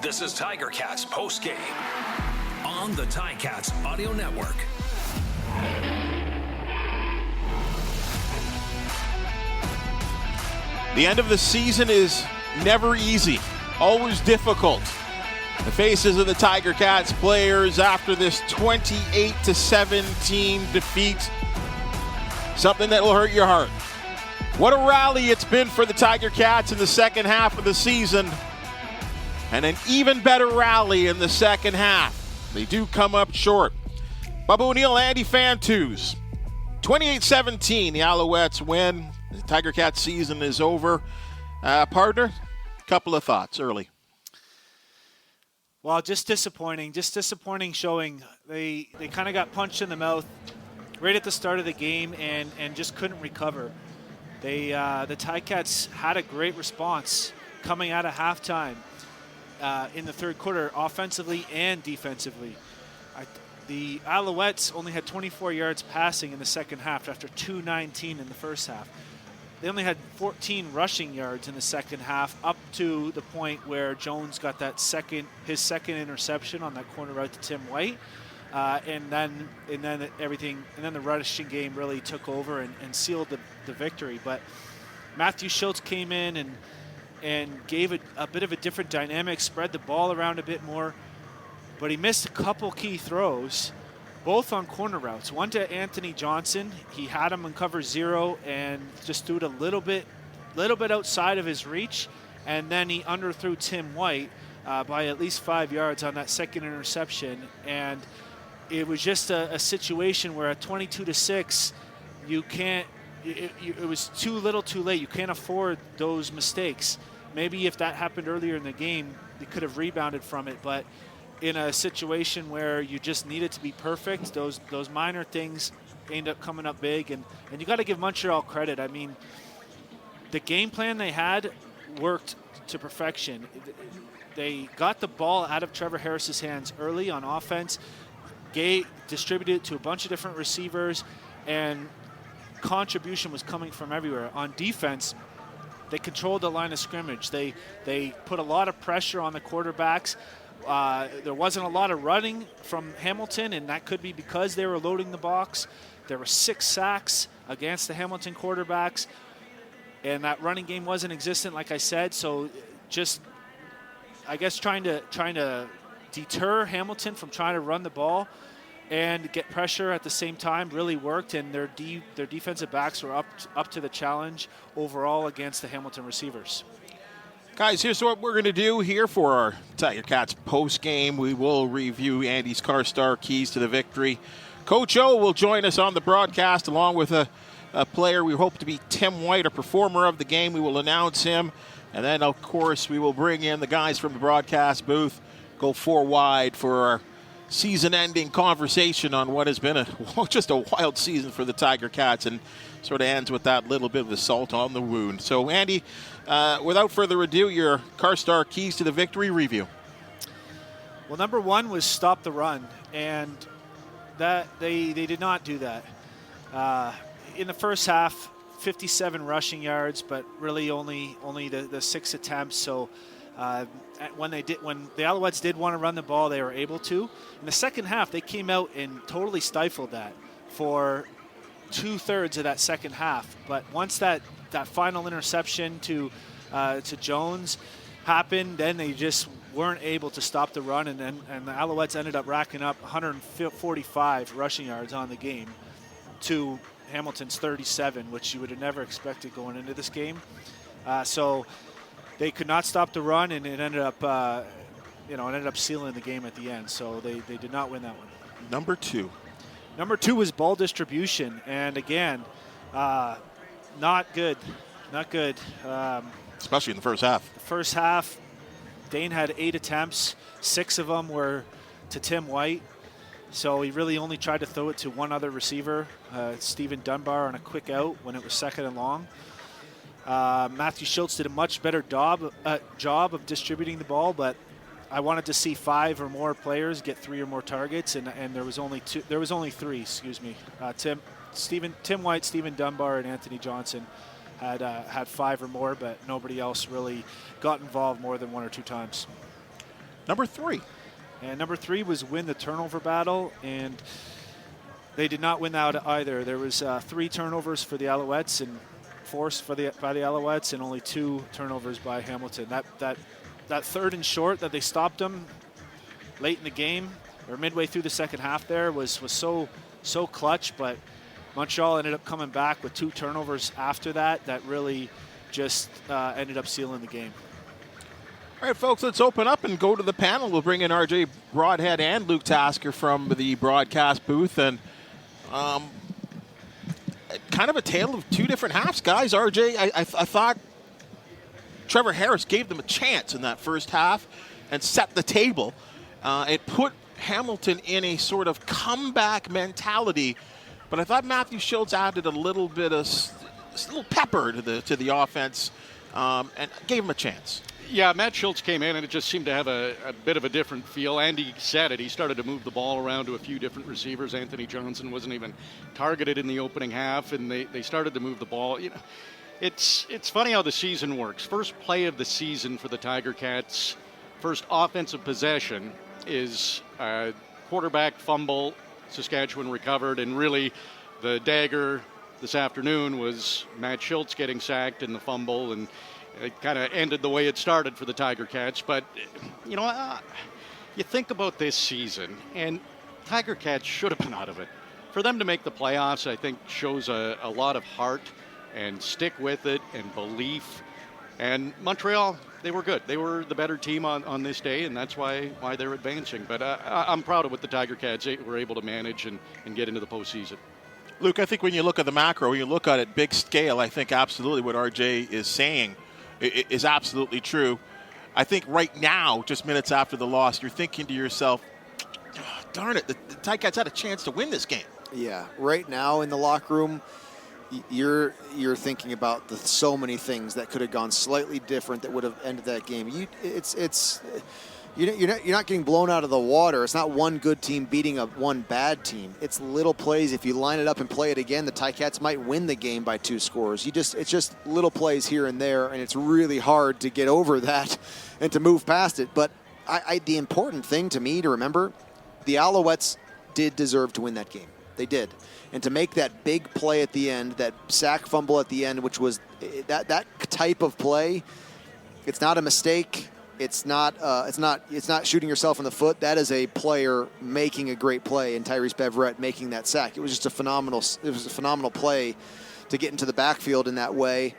This is Tiger Cats postgame on the Ticats Audio Network. The end of the season is never easy, always difficult. The faces of the Tiger Cats players after this 28-17 defeat, something that will hurt your heart. What a rally it's been for the Tiger Cats in the second half of the season, and an even better rally in the second half. They do come up short. Bubba O'Neill, Andy Fantuz. 28-17, the Alouettes win. The Tiger Cats season is over. Partner, couple of thoughts early. Well, just disappointing showing. They kind of got punched in the mouth right at the start of the game and just couldn't recover. The Ticats had a great response coming out of halftime in the third quarter, offensively and defensively. The Alouettes only had 24 yards passing in the second half after 219 in the first half. They only had 14 rushing yards in the second half, up to the point where Jones got his second interception on that corner route to Tim White, and then the rushing game really took over and sealed the victory. But Matthew Schultz came in and gave it a bit of a different dynamic, spread the ball around a bit more, but he missed a couple key throws, both on corner routes. One to Anthony Johnson. He had him in cover zero and just threw it a little bit outside of his reach, and then he underthrew Tim White by at least 5 yards on that second interception. And it was just a situation where at 22-6, you can't. It was too little, too late. You can't afford those mistakes. Maybe if that happened earlier in the game, they could have rebounded from it, but in a situation where you just need it to be perfect, those minor things end up coming up big, and you got to give Montreal credit. I mean, the game plan they had worked to perfection. They got the ball out of Trevor Harris's hands early on offense, distributed it to a bunch of different receivers, and contribution was coming from everywhere. On defense, they controlled the line of scrimmage. They put a lot of pressure on the quarterbacks. There wasn't a lot of running from Hamilton, and that could be because they were loading the box. There were 6 sacks against the Hamilton quarterbacks, and that running game wasn't existent, like I said. So just, I guess, trying to deter Hamilton from trying to run the ball and get pressure at the same time really worked, and their defensive backs were up to the challenge overall against the Hamilton receivers. Guys, here's what we're going to do here for our Tiger Cats post-game. We will review Andy's Car-Star keys to the victory. Coach O will join us on the broadcast along with a player we hope to be Tim White, a performer of the game. We will announce him. And then, of course, we will bring in the guys from the broadcast booth, go 4 wide for our season-ending conversation on what has been just a wild season for the Tiger Cats, and sort of ends with that little bit of the salt on the wound. So, Andy, without further ado, your Car-Star keys to the victory review. Well, number one was stop the run, and that they did not do that. In the first half, 57 rushing yards, but really only the 6 attempts. So when the Alouettes did want to run the ball, they were able to. In the second half, they came out and totally stifled that for 2/3 of that second half. But once that final interception to Jones happened, then they just weren't able to stop the run, and the Alouettes ended up racking up 145 rushing yards on the game to Hamilton's 37, which you would have never expected going into this game. So they could not stop the run, and it ended up sealing the game at the end. So they did not win that one. Number two was ball distribution, and again, not good. Especially in the first half. The first half, Dane had 8 attempts. 6 of them were to Tim White. So he really only tried to throw it to one other receiver, Stephen Dunbar, on a quick out when it was 2nd and long. Matthew Schultz did a much better job of distributing the ball, but I wanted to see 5 or more players get 3 or more targets, and there was only 2. There was only 3. Excuse me. Tim White, Stephen Dunbar, and Anthony Johnson had 5 or more, but nobody else really got involved more than 1 or 2 times. Number 3. And number 3 was win the turnover battle, and they did not win that either. There was 3 turnovers for the Alouettes and forced by the Alouettes, and only 2 turnovers by Hamilton. That third and short that they stopped them late in the game, or midway through the second half there, was so clutch, but Montreal ended up coming back with 2 turnovers after that really just ended up sealing the game. All right, folks, let's open up and go to the panel. We'll bring in RJ Broadhead and Luke Tasker from the broadcast booth. And kind of a tale of 2 different halves, guys. RJ, I thought Trevor Harris gave them a chance in that first half and set the table. It put Hamilton in a sort of comeback mentality. But I thought Matthew Schultz added a little bit of a little pepper to the offense and gave him a chance. Yeah, Matt Schultz came in, and it just seemed to have a bit of a different feel. Andy said it. He started to move the ball around to a few different receivers. Anthony Johnson wasn't even targeted in the opening half, and they started to move the ball. You know, it's funny how the season works. First play of the season for the Tiger Cats, first offensive possession is quarterback fumble. Saskatchewan recovered, and really the dagger this afternoon was Matt Schultz getting sacked in the fumble, and it kind of ended the way it started for the Tiger Cats. But, you know, you think about this season, and Tiger Cats should have been out of it. For them to make the playoffs, I think, shows a lot of heart and stick with it and belief. And Montreal, they were good. They were the better team on this day, and that's why they're advancing. But I'm proud of what the Tiger Cats were able to manage and get into the postseason. Luke, I think when you look at the macro, you look at it big scale, I think absolutely what RJ is saying is absolutely true. I think right now, just minutes after the loss, you're thinking to yourself, oh, darn it, the Ticats had a chance to win this game. Yeah, right now in the locker room, you're thinking about so many things that could have gone slightly different that would have ended that game. You're not getting blown out of the water. It's not one good team beating one bad team. It's little plays. If you line it up and play it again, the Ticats might win the game by 2 scores. It's just little plays here and there, and it's really hard to get over that and to move past it. But the important thing to me to remember, the Alouettes did deserve to win that game. They did. And to make that big play at the end, that sack fumble at the end, which was that type of play, it's not a mistake. It's not shooting yourself in the foot. That is a player making a great play, and Tyrese Beverette making that sack. It was just a phenomenal play to get into the backfield in that way.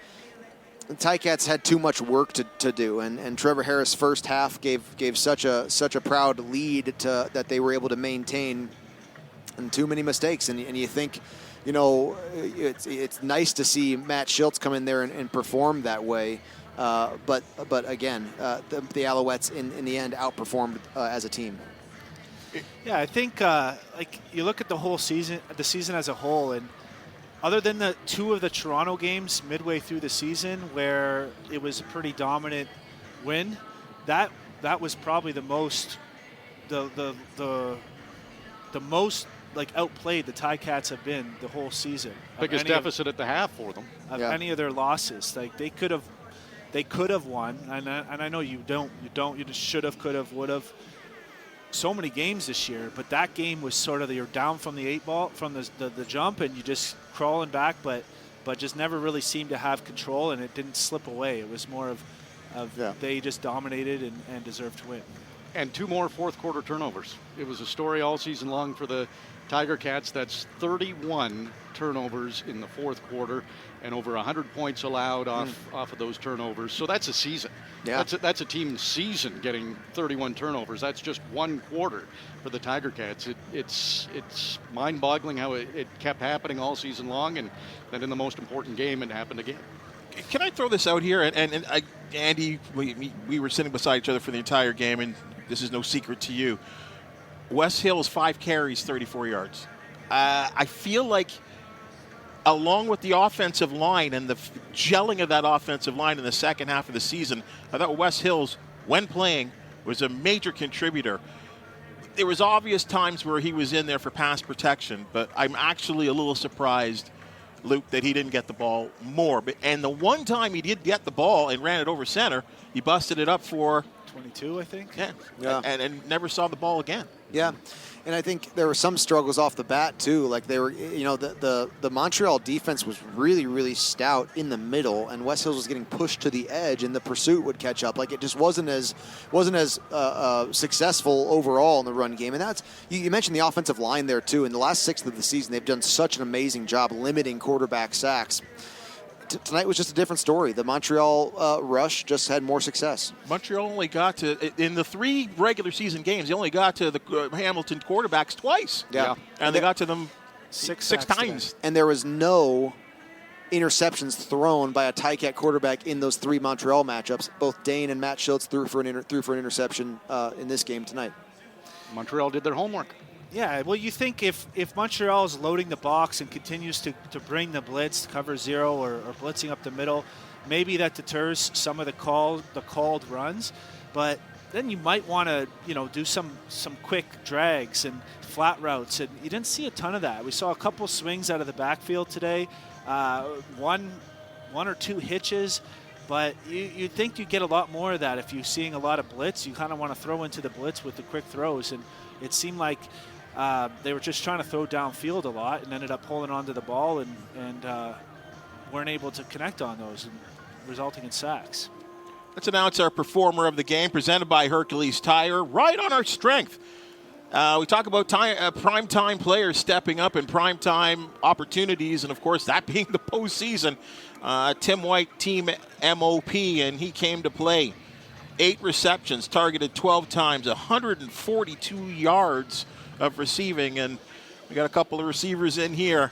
The Ticats had too much work to do, and Trevor Harris' first half gave such a proud lead that they were able to maintain, and too many mistakes. And you think, you know, it's nice to see Matt Schultz come in there and perform that way. But again, the Alouettes in the end outperformed as a team. Yeah, I think like you look at the whole season, the season as a whole, and other than the 2 of the Toronto games midway through the season where it was a pretty dominant win, that was probably the most most like outplayed the Ticats have been the whole season. Biggest deficit at the half for them. Any of their losses, like they could have won, and I know you just should have, could have, would have. So many games this year, but that game was sort of you're down from the 8 ball, from the jump, and you just crawling back, but just never really seemed to have control, and it didn't slip away. It was more of they just dominated and deserved to win. And 2 more fourth quarter turnovers. It was a story all season long for the Tiger Cats. That's 31 turnovers in the fourth quarter, and over 100 points allowed off of those turnovers. So that's a season. Yeah. That's a team season getting 31 turnovers. That's just 1 quarter for the Tiger Cats. It's mind-boggling how it kept happening all season long, and then in the most important game, it happened again. Can I throw this out here? And Andy, we were sitting beside each other for the entire game, and this is no secret to you. West Hills, 5 carries, 34 yards. I feel like along with the offensive line and the gelling of that offensive line in the second half of the season, I thought West Hills, when playing, was a major contributor. There was obvious times where he was in there for pass protection, but I'm actually a little surprised, Luke, that he didn't get the ball more. And the one time he did get the ball and ran it over center, he busted it up for 22, I think. Yeah. And never saw the ball again. Yeah, and I think there were some struggles off the bat too. Like they were, the Montreal defense was really, really stout in the middle, and West Hills was getting pushed to the edge, and the pursuit would catch up. Like it just wasn't as successful overall in the run game. And that's you mentioned the offensive line there too. In the last sixth of the season, they've done such an amazing job limiting quarterback sacks. Tonight was just a different story. The Montreal rush just had more success. Montreal only got to, in the 3 regular season games, they only got to the Hamilton quarterbacks twice. Yeah. And they got to them six times. Today. And there was no interceptions thrown by a Ticat quarterback in those 3 Montreal matchups. Both Dane and Matt Schultz threw for an interception in this game tonight. Montreal did their homework. Yeah, well, you think if Montreal is loading the box and continues to bring the blitz, cover 0 or blitzing up the middle, maybe that deters some of the called runs. But then you might want to do some quick drags and flat routes, and you didn't see a ton of that. We saw a couple swings out of the backfield today, one or 2 hitches. But you'd think you'd get a lot more of that if you're seeing a lot of blitz. You kind of want to throw into the blitz with the quick throws, and it seemed like they were just trying to throw downfield a lot and ended up holding onto the ball and weren't able to connect on those, and resulting in sacks. Let's announce our performer of the game, presented by Hercules Tire, right on our strength. We talk about prime-time players stepping up in prime-time opportunities, and, of course, that being the postseason. Tim White, team MOP, and he came to play. 8 receptions, targeted 12 times, 142 yards of receiving, and we got a couple of receivers in here.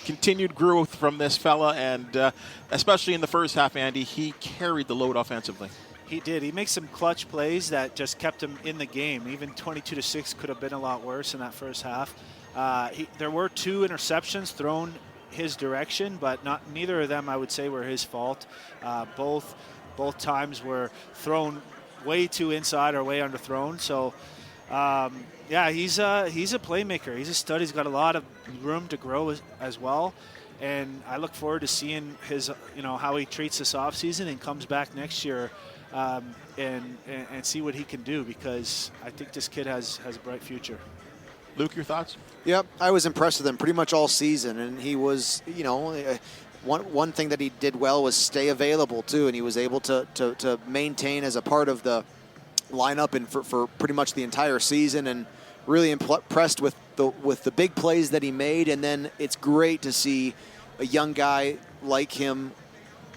Continued growth from this fella, and especially in the first half, Andy, he carried the load offensively. He did. He makes some clutch plays that just kept him in the game. Even 22-6 could have been a lot worse in that first half. There were 2 interceptions thrown his direction, but neither of them, I would say, were his fault. Both times were thrown way too inside or way underthrown. So, he's a playmaker. He's a stud. He's got a lot of room to grow as well. And I look forward to seeing his, how he treats this offseason and comes back next year and see what he can do, because I think this kid has a bright future. Luke, your thoughts? Yep, I was impressed with him pretty much all season, and he was, one thing that he did well was stay available too, and he was able to maintain as a part of the lineup and for pretty much the entire season, and really impressed with the big plays that he made. And then it's great to see a young guy like him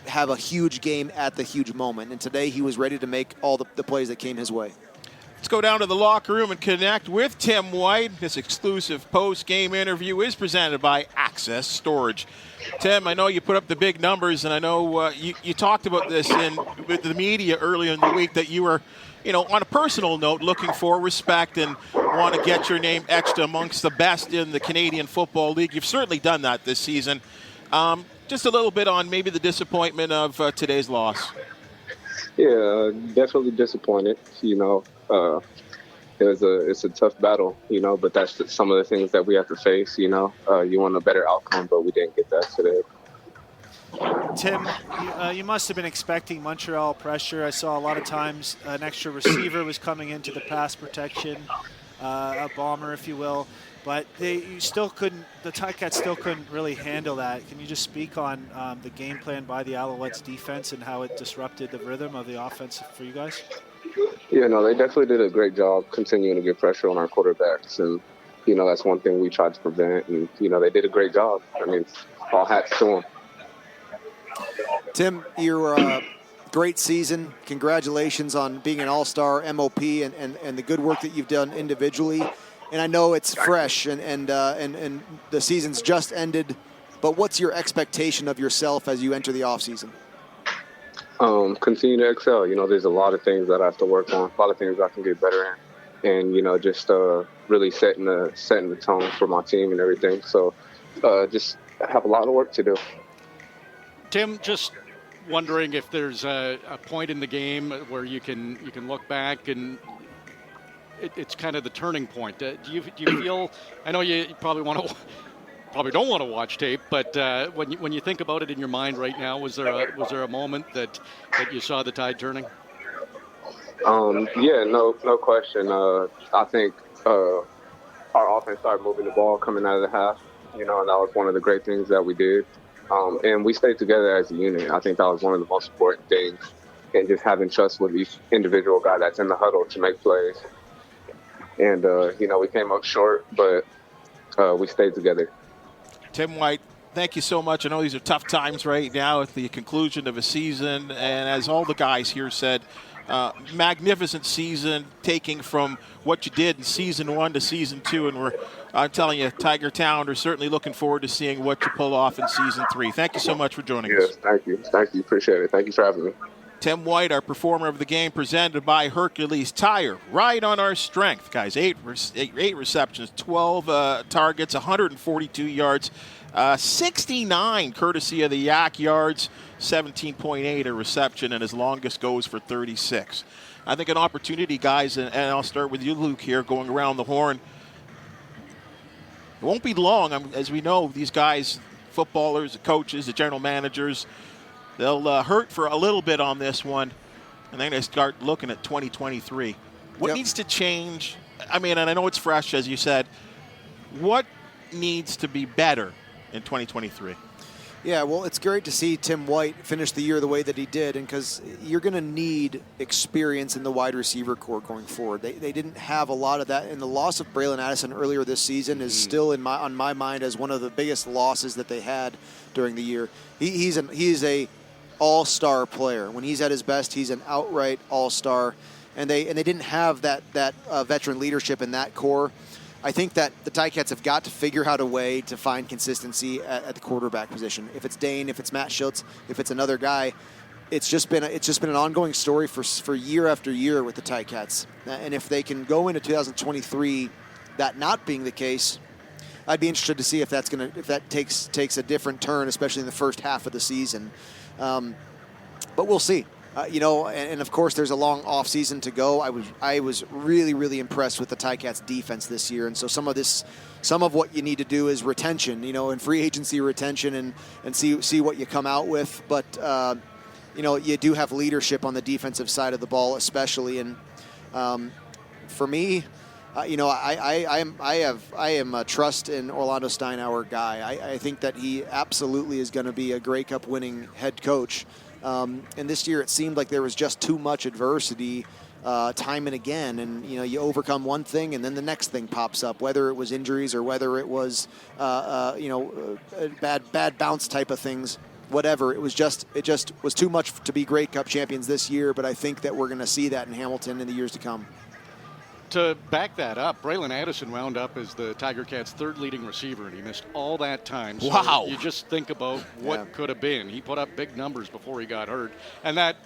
have a huge game at the huge moment, and today he was ready to make all the plays that came his way. Let's go down to the locker room and connect with Tim White. This exclusive post-game interview is presented by Access Storage. Tim, I know you put up the big numbers, and I know you talked about this with the media earlier in the week, that you were, on a personal note, looking for respect and want to get your name etched amongst the best in the Canadian Football League. You've certainly done that this season. Just a little bit on maybe the disappointment of today's loss. Yeah, definitely disappointed. It's a tough battle, but that's some of the things that we have to face. You want a better outcome, but we didn't get that today. Tim, you must have been expecting Montreal pressure. I saw a lot of times an extra receiver was coming into the pass protection, a bomber, if you will. But the Ticats still couldn't really handle that. Can you just speak on the game plan by the Alouettes defense and how it disrupted the rhythm of the offense for you guys? Yeah, no, they definitely did a great job continuing to get pressure on our quarterbacks. And, that's one thing we tried to prevent. And, they did a great job. I mean, all hats to them. Tim, your great season. Congratulations on being an all-star MOP and the good work that you've done individually. And I know it's fresh and the season's just ended, but what's your expectation of yourself as you enter the offseason? Continue to excel. There's a lot of things that I have to work on, a lot of things I can get better in, and just really setting the tone for my team and everything. So just have a lot of work to do. Tim, just wondering if there's a point in the game where you can look back and it's kind of the turning point. Do you feel? I know you probably don't want to watch tape, but when you think about it in your mind right now, was there a moment that you saw the tide turning? Yeah, no question. I think our offense started moving the ball coming out of the half, and that was one of the great things that we did. And we stayed together as a unit. I think that was one of the most important things, and just having trust with each individual guy that's in the huddle to make plays. And, we came up short, but we stayed together. Tim White, thank you so much. I know these are tough times right now at the conclusion of a season, and as all the guys here said, magnificent season, taking from what you did in season 1 to season 2, and I'm telling you, Tiger Town are certainly looking forward to seeing what you pull off in season 3. Thank you so much for joining us. Yes, thank you. Appreciate it. Thank you for having me. Tim White, our performer of the game, presented by Hercules Tire. Right on our strength, guys. 8 receptions, 12 targets, 142 yards, 69 courtesy of the Yak yards, 17.8 a reception, and his longest goes for 36. I think an opportunity, guys, and I'll start with you, Luke, here, going around the horn. It won't be long. As we know, these guys, footballers, the coaches, the general managers, they'll hurt for a little bit on this one, and then they start looking at 2023. What needs to change? I mean, and I know it's fresh, as you said. What needs to be better in 2023? Yeah, well, it's great to see Tim White finish the year the way that he did, and because you're going to need experience in the wide receiver core going forward. They didn't have a lot of that, and the loss of Braylon Addison earlier this season is still on my mind as one of the biggest losses that they had during the year. He's a all-star player. When he's at his best, he's an outright all-star, and they didn't have that veteran leadership in that core. I think that the Ticats have got to figure out a way to find consistency at the quarterback position. If it's Dane, if it's Matt Schultz, if it's another guy, it's just been an ongoing story for year after year with the Ticats. And if they can go into 2023, that not being the case, I'd be interested to see if that takes a different turn, especially in the first half of the season. But we'll see. And of course, there's a long off season to go. I was really, really impressed with the Ticats defense this year, and so some of what you need to do is retention, and free agency retention, and see what you come out with. But you do have leadership on the defensive side of the ball, especially. And for me, I am a trust in Orlando Steinauer guy. I think that he absolutely is going to be a Grey Cup winning head coach. And this year it seemed like there was just too much adversity time and again. And, you overcome one thing and then the next thing pops up, whether it was injuries or whether it was, bad bounce type of things, whatever. It just was too much to be Grey Cup champions this year. But I think that we're going to see that in Hamilton in the years to come. To back that up, Braylon Addison wound up as the Tiger Cats' third leading receiver, and he missed all that time. So wow. You just think about what could have been. He put up big numbers before he got hurt, and that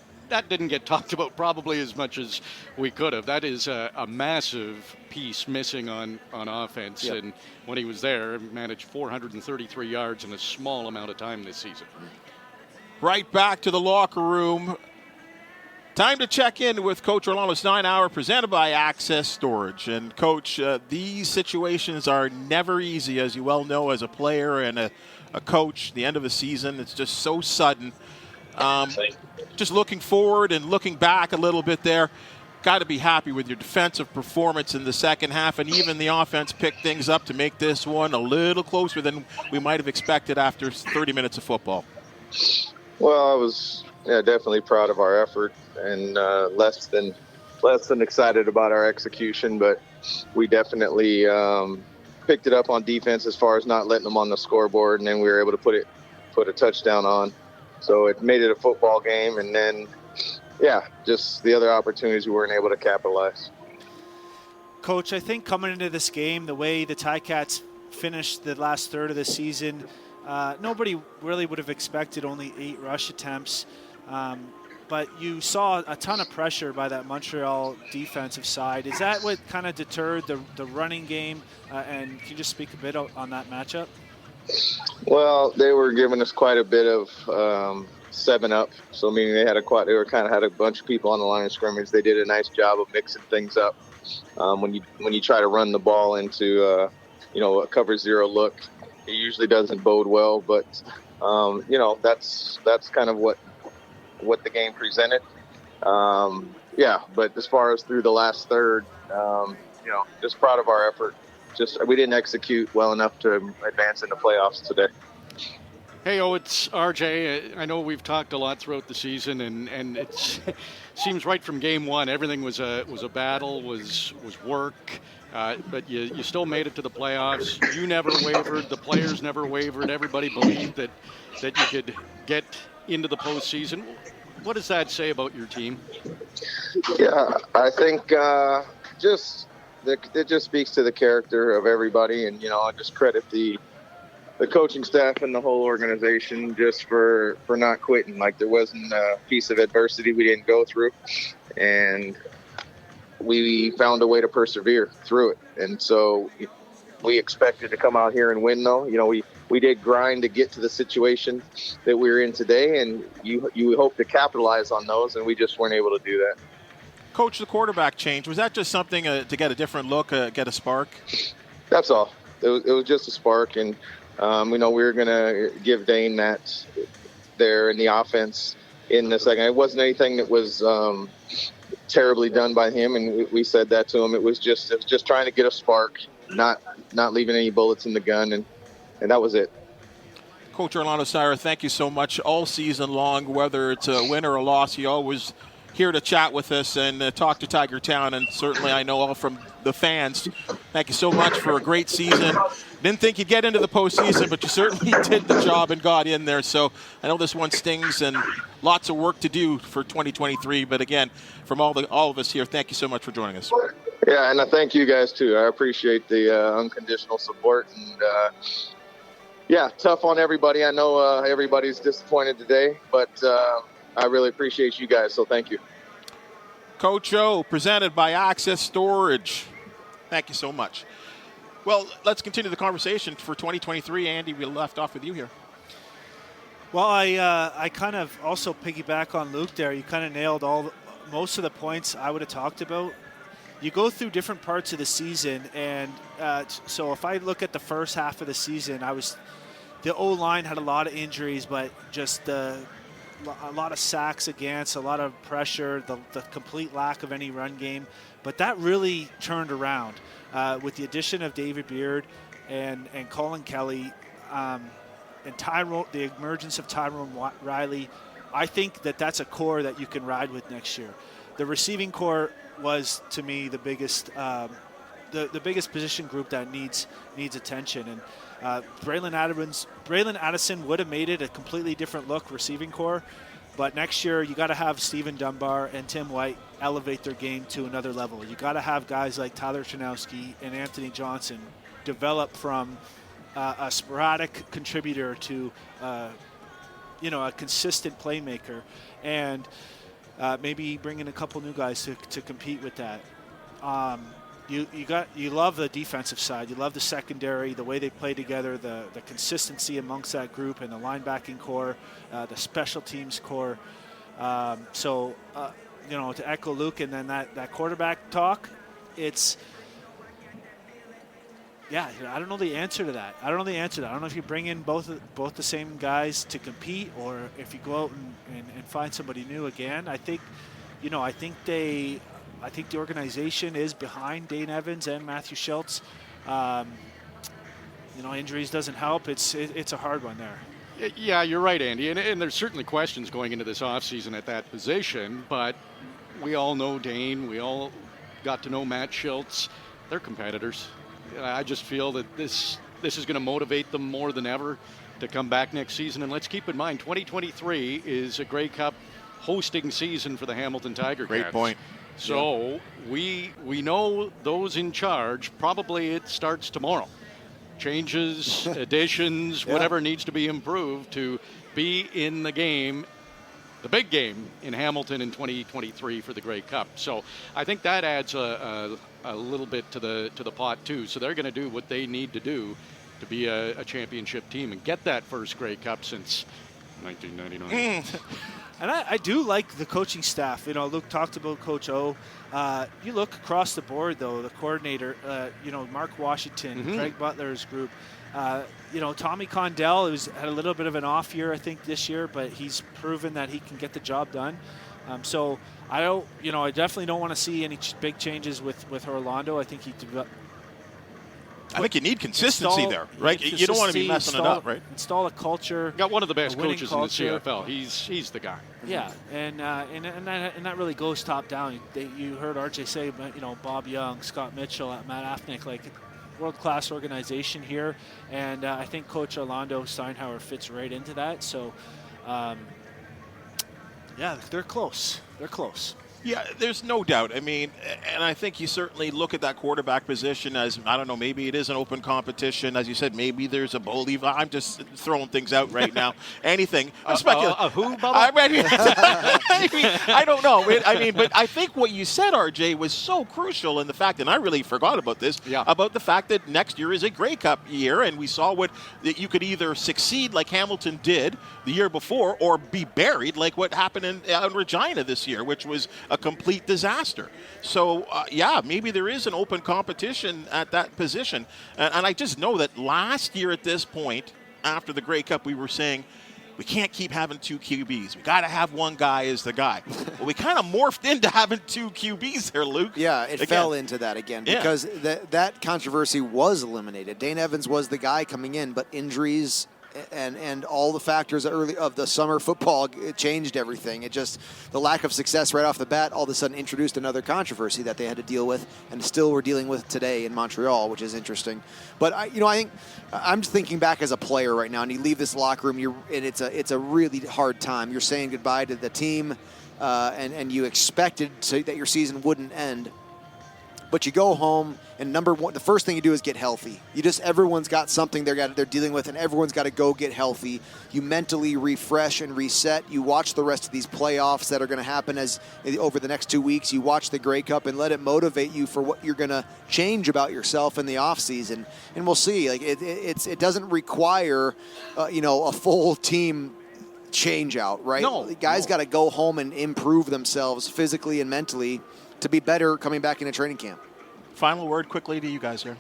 didn't get talked about probably as much as we could have. That is a massive piece missing on offense, and when he was there, managed 433 yards in a small amount of time this season. Right back to the locker room. Time to check in with Coach Orlando Steinauer, presented by Access Storage. And, Coach, these situations are never easy, as you well know, as a player and a coach. The end of a season, it's just so sudden. Just looking forward and looking back a little bit there, got to be happy with your defensive performance in the second half, and even the offense picked things up to make this one a little closer than we might have expected after 30 minutes of football. Well, I was definitely proud of our effort, and less than excited about our execution, but we definitely picked it up on defense as far as not letting them on the scoreboard, and then we were able to put a touchdown on. So it made it a football game, and then just the other opportunities we weren't able to capitalize. Coach, I think coming into this game, the way the Ticats finished the last third of the season, nobody really would have expected only 8 rush attempts. But you saw a ton of pressure by that Montreal defensive side. Is that what kind of deterred the running game? And can you just speak a bit on that matchup? Well, they were giving us quite a bit of 7-up. So meaning they had a bunch of people on the line of scrimmage. They did a nice job of mixing things up. When you try to run the ball into a cover 0 look, it usually doesn't bode well. But that's kind of what the game presented. yeah, but as far as through the last third, just proud of our effort. Just we didn't execute well enough to advance in the playoffs today. Hey, it's RJ. I know we've talked a lot throughout the season, and it seems right from game one, everything was a battle, was work, but you still made it to the playoffs. You never wavered. The players never wavered. Everybody believed that you could get into the postseason. What does that say about your team? Yeah, I think it just speaks to the character of everybody, and I just credit the coaching staff and the whole organization just for not quitting. Like, there wasn't a piece of adversity we didn't go through, and we found a way to persevere through it. And so we expected to come out here and win, though. We did grind to get to the situation that we're in today, and you hope to capitalize on those, and we just weren't able to do that. Coach, the quarterback change, was that just something to get a different look, get a spark? That's all. It was just a spark, and we were going to give Dane that there in the offense in the second. It wasn't anything that was terribly done by him, and we said that to him. It was just trying to get a spark, not leaving any bullets in the gun, and that was it. Coach Orlando Sire, thank you so much all season long. Whether it's a win or a loss, you always here to chat with us and talk to Tiger Town, and certainly I know all from the fans. Thank you so much for a great season. Didn't think you'd get into the postseason, but you certainly did the job and got in there. So I know this one stings and lots of work to do for 2023. But again, from all of us here, thank you so much for joining us. Yeah, and I thank you guys too. I appreciate the unconditional support. And tough on everybody. I know everybody's disappointed today, but I really appreciate you guys. So thank you. Coach O, presented by Access Storage. Thank you so much. Well, let's continue the conversation for 2023. Andy, we left off with you here. Well, I kind of also piggyback on Luke there. You kind of nailed most of the points I would have talked about. You go through different parts of the season, and so if I look at the first half of the season, the O-line had a lot of injuries, but just a lot of sacks against, a lot of pressure, the complete lack of any run game. But that really turned around with the addition of David Beard and Colin Kelly and the emergence of Tyrone Riley. I think that's a core that you can ride with next year. The receiving core was, to me, the biggest biggest position group that needs attention. And Braylon Addison would have made it a completely different look receiving core. But next year, you got to have Stephen Dunbar and Tim White elevate their game to another level. You got to have guys like Tyler Chanowski and Anthony Johnson develop from a sporadic contributor to a consistent playmaker, and maybe bring in a couple new guys to compete with that. You love the defensive side. You love the secondary, the way they play together, the consistency amongst that group, and the linebacking core, the special teams core. To echo Luke, and then that quarterback talk, I don't know the answer to that. I don't know if you bring in both the same guys to compete, or if you go out and find somebody new again. I think the organization is behind Dane Evans and Matthew Schultz. Injuries doesn't help. It's a hard one there. Yeah, you're right, Andy. And there's certainly questions going into this offseason at that position, but we all know Dane. We all got to know Matt Schultz. They're competitors. I just feel that this is going to motivate them more than ever to come back next season. And let's keep in mind, 2023 is a Grey Cup hosting season for the Hamilton Tiger Cats. Great point. So we know those in charge. Probably it starts tomorrow. Changes, additions, whatever needs to be improved to be in the game, the big game in Hamilton in 2023 for the Grey Cup. So I think that adds a little bit to the pot too. So they're going to do what they need to do to be a championship team and get that first Grey Cup since 1999. And I do like the coaching staff. Luke talked about Coach O. You look across the board, though, the coordinator, Mark Washington, Craig Butler's group. Tommy Condell had a little bit of an off year, I think, this year, but he's proven that he can get the job done. So I definitely don't want to see any big changes with Orlando. I think I think you need consistency there, right? You don't want to be messing it up, right? Install a culture. Got one of the best coaches culture. in the CFL. He's the guy. Yeah, and that really goes top down. You heard RJ say, Bob Young, Scott Mitchell, Matt Afnick, like world-class organization here, and I think Coach Orlando Steinhauer fits right into that. So, they're close. They're close. Yeah, there's no doubt. I mean, and I think you certainly look at that quarterback position as, I don't know, maybe it is an open competition. As you said, maybe there's a bowl leave. I'm just throwing things out right now. Anything. I'm speculating. Who, Bubba? I don't know. But I think what you said, RJ, was so crucial in the fact, and I really forgot about this, about the fact that next year is a Grey Cup year, and we saw that you could either succeed like Hamilton did the year before or be buried like what happened in Regina this year, which was a complete disaster. So, maybe there is an open competition at that position. And I just know that last year at this point, after the Grey Cup, we were saying, we can't keep having two QBs. We got to have one guy as the guy. Well, we kind of morphed into having two QBs there, Luke. Yeah, it fell into that again because that controversy was eliminated. Dane Evans was the guy coming in, but injuries and all the factors early of the summer football, it changed everything. It just, the lack of success right off the bat all of a sudden introduced another controversy that they had to deal with and still we're dealing with today in Montreal, which is interesting. But I think I'm thinking back as a player right now, and you leave this locker room, and it's a really hard time. You're saying goodbye to the team, and you expected that your season wouldn't end. But you go home, and number one, the first thing you do is get healthy. Everyone's got something they're dealing with, and everyone's got to go get healthy. You mentally refresh and reset. You watch the rest of these playoffs that are going to happen over the next 2 weeks. You watch the Grey Cup and let it motivate you for what you're going to change about yourself in the offseason. And we'll see. Like it doesn't require, a full team change out, right? No, guys got to go home and improve themselves physically and mentally to be better coming back into training camp. Final word quickly to you guys here.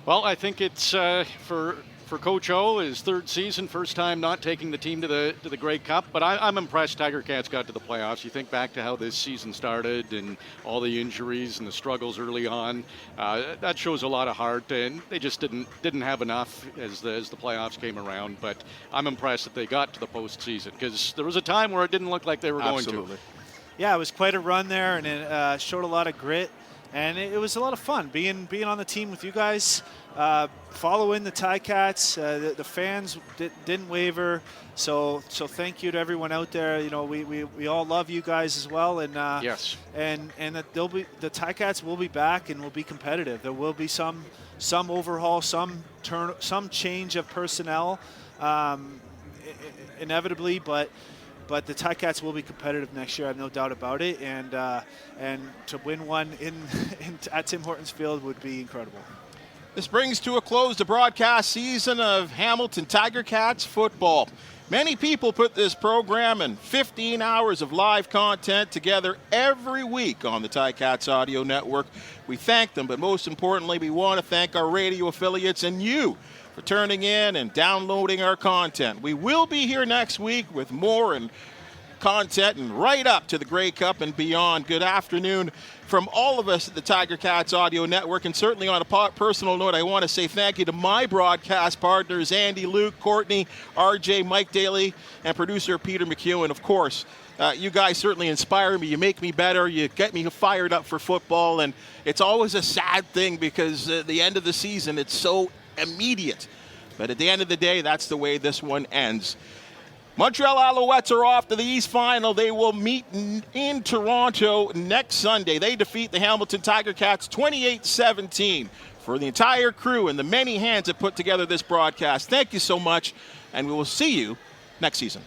Well, I think it's for Coach O, his third season, first time not taking the team to the Grey Cup. But I'm impressed Tiger Cats got to the playoffs. You think back to how this season started and all the injuries and the struggles early on. That shows a lot of heart, and they just didn't have enough as the playoffs came around. But I'm impressed that they got to the postseason because there was a time where it didn't look like they were going to. Yeah, it was quite a run there, and it showed a lot of grit, and it was a lot of fun being on the team with you guys, following the Ticats. The fans didn't waver, so thank you to everyone out there. We all love you guys as well, and yes, and that the Ticats will be back and will be competitive. There will be some overhaul, some change of personnel, inevitably, but the Ticats will be competitive next year. I have no doubt about it. And to win one at Tim Hortons Field would be incredible. This brings to a close the broadcast season of Hamilton Tiger Cats football. Many people put this program and 15 hours of live content together every week on the Ticats Audio Network. We thank them, but most importantly, we want to thank our radio affiliates and you for turning in and downloading our content. We will be here next week with more and content and right up to the Grey Cup and beyond. Good afternoon from all of us at the Tiger Cats Audio Network, and certainly on a personal note, I want to say thank you to my broadcast partners, Andy, Luke, Courtney, RJ, Mike Daly, and producer Peter McEwen. Of course, you guys certainly inspire me. You make me better. You get me fired up for football, and it's always a sad thing because at the end of the season, it's so immediate. But at the end of the day, that's the way this one ends. Montreal Alouettes are off to the East Final. They will meet in Toronto next Sunday. They defeat the Hamilton Tiger Cats 28-17. For the entire crew and the many hands that put together this broadcast, thank you so much, and we will see you next season.